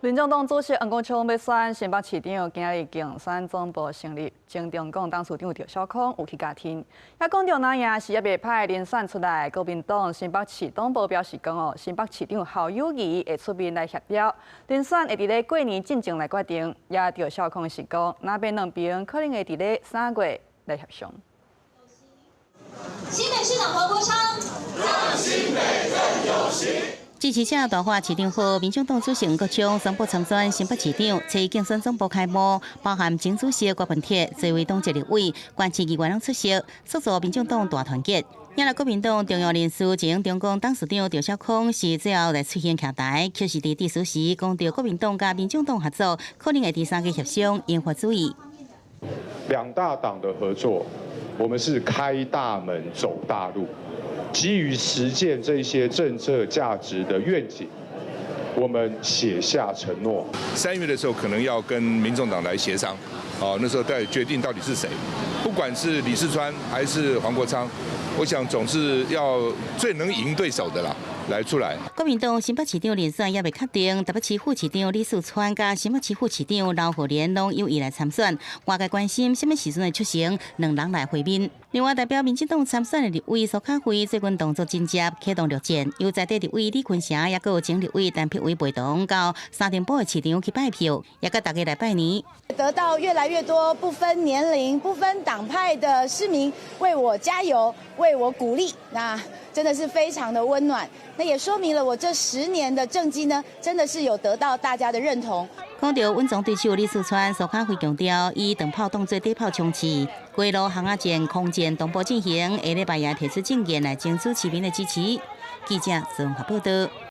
民众党主席黄国昌要选新北市长，今日竞选总部成立，前中共董事长赵少康有去家听，也讲到那样是也未歹遴选出来。国民党新北市党部表示讲新北市长侯友宜会出面来协调，遴选会伫咧过年进前来决定。也赵少康是讲，那边两边可能会伫咧3月来协商。新北市长黄国昌，让新北更有型。支持者大话市长府，民众党主席黄国昌宣布参选新北市长，初竞选总部开幕，包含前主席郭文铁、多位党籍立委、关市议员拢出席，促做民众党大团结。今日国民党重要人士前中共董事长赵少康是最后来出现徛台，却是伫致辞时讲到国民党甲民众党合作可能会第3个协商，引发注意。两大党的合作，我们是开大门走大路。基于实践这些政策价值的愿景，我们写下承诺。3月的时候，可能要跟民众党来协商，那时候再决定到底是谁。不管是李四川还是黄国昌，我想总是要最能赢对手的啦。来出来，国民党新北市长遴选也未确定，台北市副市长李四川甲新北市副市长刘和莲拢有意来参选，外界关心什么时阵会出现两人来会面。另外，代表民进党参选的立委苏巧慧最近动作真接，启动绿箭，由在地立委李坤城也有前立委陈碧伟陪同到沙丁堡的市场去拜票，也甲大家来拜年。得到越来越多不分年龄、不分党派的市民为我加油、为我鼓励，那真的是非常的温暖。那也说明了我这10年的政绩呢，真的是有得到大家的认同。讲到稳总对手李四川，苏巧慧强调，以长炮当作底炮冲刺，归路航亚舰、空舰同步进行，下礼拜也提出政见来争取市民的支持。记者综合报道。